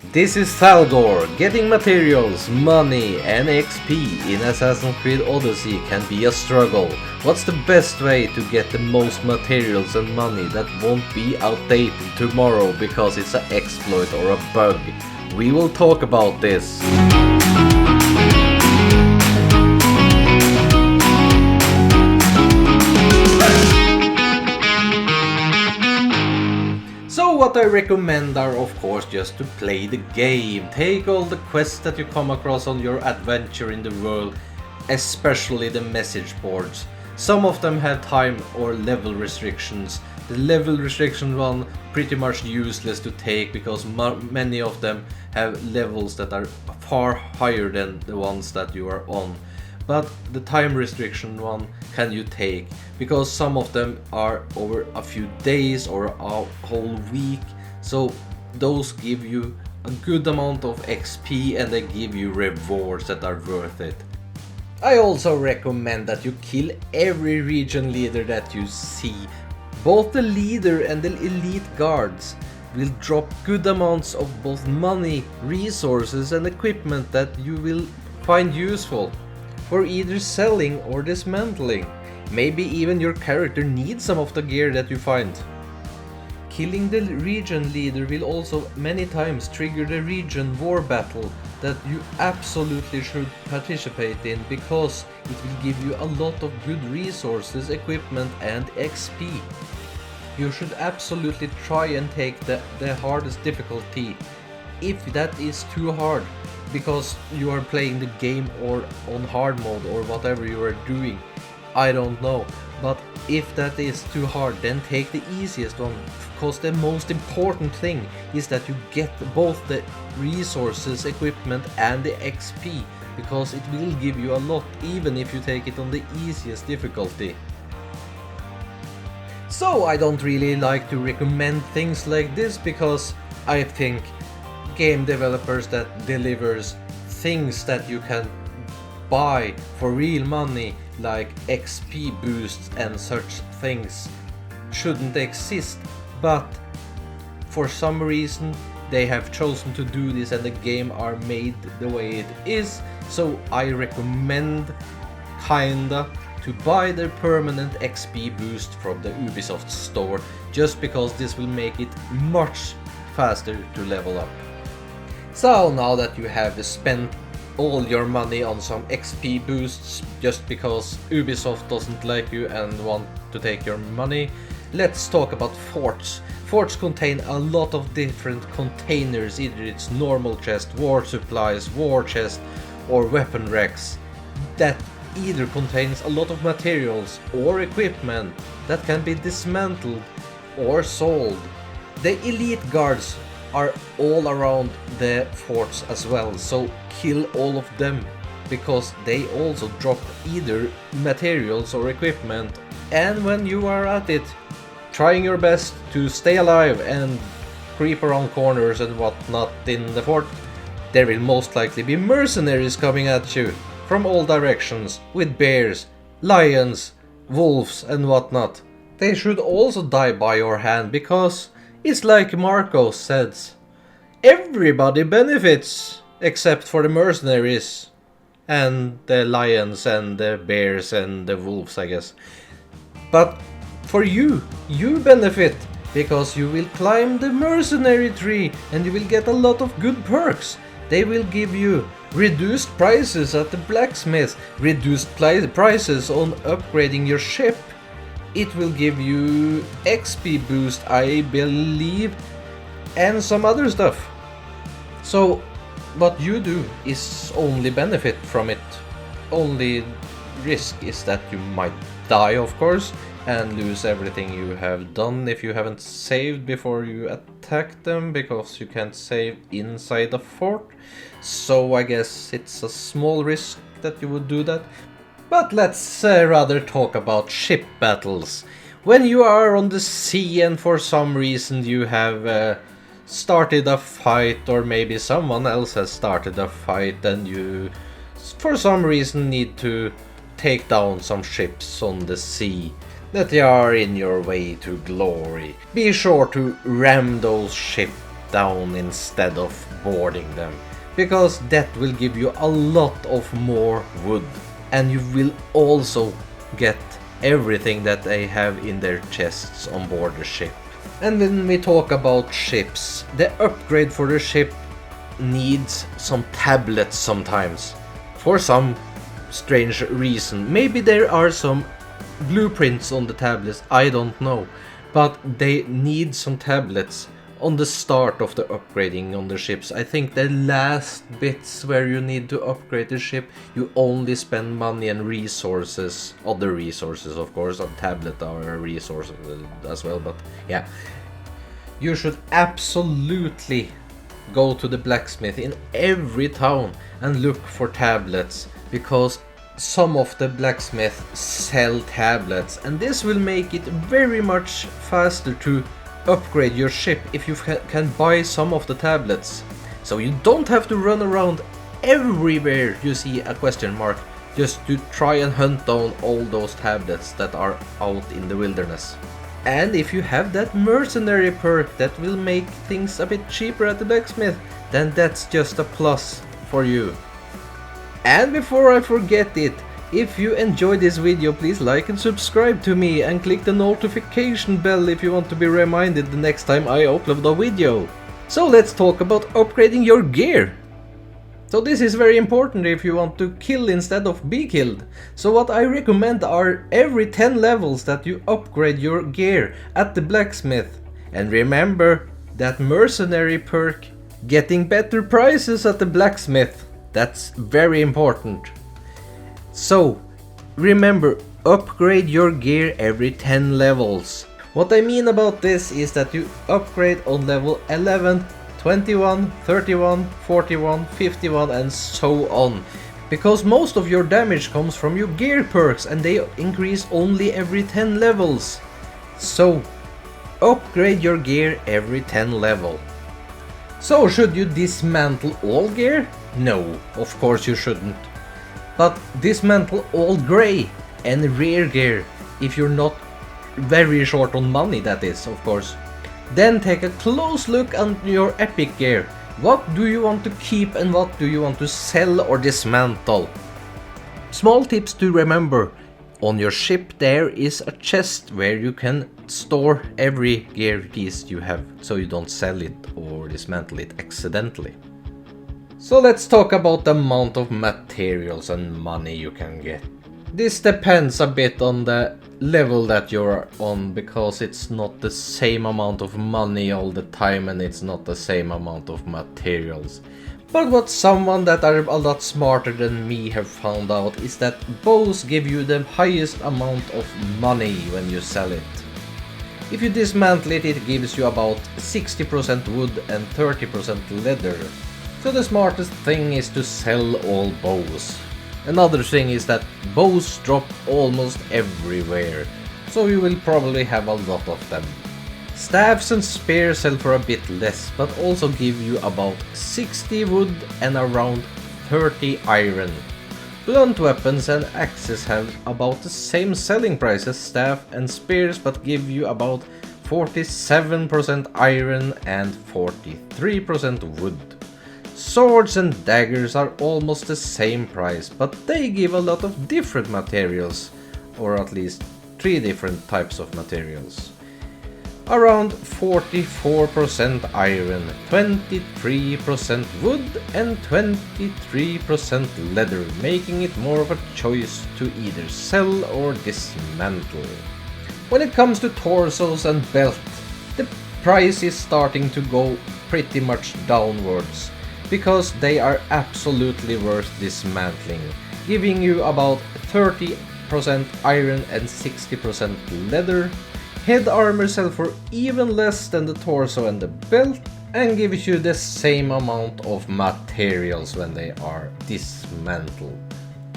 This is Thalgor. Getting materials, money and XP in Assassin's Creed Odyssey can be a struggle. What's the best way to get the most materials and money that won't be outdated tomorrow because it's an exploit or a bug? We will talk about this. So what I recommend are of course just to play the game. Take all the quests that you come across on your adventure in the world, especially the message boards. Some of them have time or level restrictions. The level restriction one pretty much useless to take because many of them have levels that are far higher than the ones that you are on. But the time restriction one can you take, because some of them are over a few days or a whole week, so those give you a good amount of XP and they give you rewards that are worth it. I also recommend that you kill every region leader that you see. Both the leader and the elite guards will drop good amounts of both money, resources and equipment that you will find useful for either selling or dismantling. Maybe even your character needs some of the gear that you find. Killing the region leader will also many times trigger the region war battle that you absolutely should participate in, because it will give you a lot of good resources, equipment and XP. You should absolutely try and take the hardest difficulty, if that is too hard, because you are playing the game or on hard mode or whatever you are doing. I don't know, but if that is too hard, then take the easiest one, because the most important thing is that you get both the resources, equipment and the XP, because it will give you a lot even if you take it on the easiest difficulty. So I don't really like to recommend things like this, because I think game developers that delivers things that you can buy for real money, like XP boosts and such things, shouldn't exist, but for some reason they have chosen to do this and the game are made the way it is. So I recommend kinda to buy the permanent XP boost from the Ubisoft store, just because this will make it much faster to level up. So now that you have spent all your money on some XP boosts just because Ubisoft doesn't like you and want to take your money, let's talk about forts. Forts contain a lot of different containers, either it's normal chest, war supplies, war chest or weapon racks, that either contains a lot of materials or equipment that can be dismantled or sold. The elite guards are all around the forts as well, so kill all of them, because they also drop either materials or equipment. And when you are at it, trying your best to stay alive and creep around corners and whatnot in the fort, there will most likely be mercenaries coming at you from all directions with bears, lions, wolves and whatnot. They should also die by your hand, because it's like Marco says, everybody benefits except for the mercenaries and the lions and the bears and the wolves, I guess. But for you benefit, because you will climb the mercenary tree and you will get a lot of good perks. They will give you reduced prices at the blacksmith, reduced prices on upgrading your ship. It will give you XP boost, I believe, and some other stuff. So what you do is only benefit from it. Only risk is that you might die, of course, and lose everything you have done if you haven't saved before you attack them, because you can't save inside the fort. So I guess it's a small risk that you would do that. But let's rather talk about ship battles. When you are on the sea and for some reason you have started a fight, or maybe someone else has started a fight and you for some reason need to take down some ships on the sea that are in your way to glory, be sure to ram those ships down instead of boarding them, because that will give you a lot of more wood, and you will also get everything that they have in their chests on board the ship. And when we talk about ships, the upgrade for the ship needs some tablets sometimes, for some strange reason. Maybe there are some blueprints on the tablets, I don't know, but they need some tablets on the start of the upgrading on the ships. I think the last bits where you need to upgrade the ship, you only spend money and resources, other resources of course, on tablet are a resource as well, but yeah. You should absolutely go to the blacksmith in every town and look for tablets, because some of the blacksmiths sell tablets, and this will make it very much faster to upgrade your ship if you can buy some of the tablets. So you don't have to run around everywhere you see a question mark just to try and hunt down all those tablets that are out in the wilderness. And if you have that mercenary perk that will make things a bit cheaper at the blacksmith, then that's just a plus for you. And before I forget it, if you enjoyed this video, please like and subscribe to me and click the notification bell if you want to be reminded the next time I upload a video. So let's talk about upgrading your gear. So this is very important if you want to kill instead of be killed. So what I recommend are every 10 levels that you upgrade your gear at the blacksmith. And remember that mercenary perk, getting better prices at the blacksmith. That's very important. So remember, upgrade your gear every 10 levels. What I mean about this is that you upgrade on level 11, 21, 31, 41, 51 and so on. Because most of your damage comes from your gear perks and they increase only every 10 levels. So upgrade your gear every 10 level. So should you dismantle all gear? No, of course you shouldn't. But dismantle all grey and rare gear if you're not very short on money, that is, of course. Then take a close look at your epic gear. What do you want to keep and what do you want to sell or dismantle? Small tips to remember. On your ship there is a chest where you can store every gear piece you have, so you don't sell it or dismantle it accidentally. So let's talk about the amount of materials and money you can get. This depends a bit on the level that you're on, because it's not the same amount of money all the time and it's not the same amount of materials. But what someone that are a lot smarter than me have found out is that bows give you the highest amount of money when you sell it. If you dismantle it, it gives you about 60% wood and 30% leather. So the smartest thing is to sell all bows. Another thing is that bows drop almost everywhere, so you will probably have a lot of them. Staves and spears sell for a bit less, but also give you about 60 wood and around 30 iron. Blunt weapons and axes have about the same selling price as staff and spears, but give you about 47% iron and 43% wood. Swords and daggers are almost the same price, but they give a lot of different materials, or at least 3 different types of materials. Around 44% iron, 23% wood and 23% leather, making it more of a choice to either sell or dismantle. When it comes to torsos and belt, the price is starting to go pretty much downwards, because they are absolutely worth dismantling, giving you about 30% iron and 60% leather. Head armor sell for even less than the torso and the belt, and gives you the same amount of materials when they are dismantled.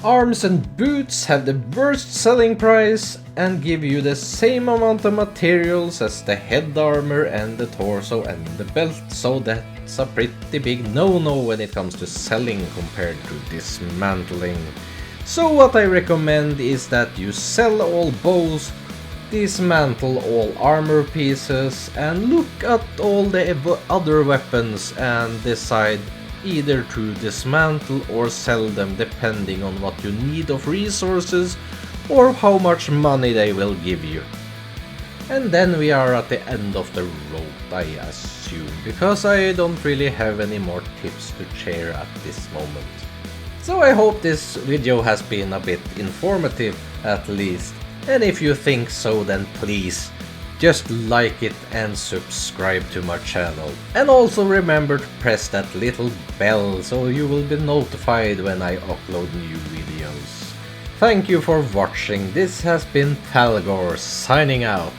Arms and boots have the worst selling price and give you the same amount of materials as the head armor and the torso and the belt, so that's a pretty big no-no when it comes to selling compared to dismantling. So what I recommend is that you sell all bows, dismantle all armor pieces and look at all the other weapons and decide either to dismantle or sell them depending on what you need of resources or how much money they will give you. And then we are at the end of the road, I assume, because I don't really have any more tips to share at this moment. So I hope this video has been a bit informative at least, and if you think so, then please just like it and subscribe to my channel. And also remember to press that little bell so you will be notified when I upload new videos. Thank you for watching. This has been Talgor signing out.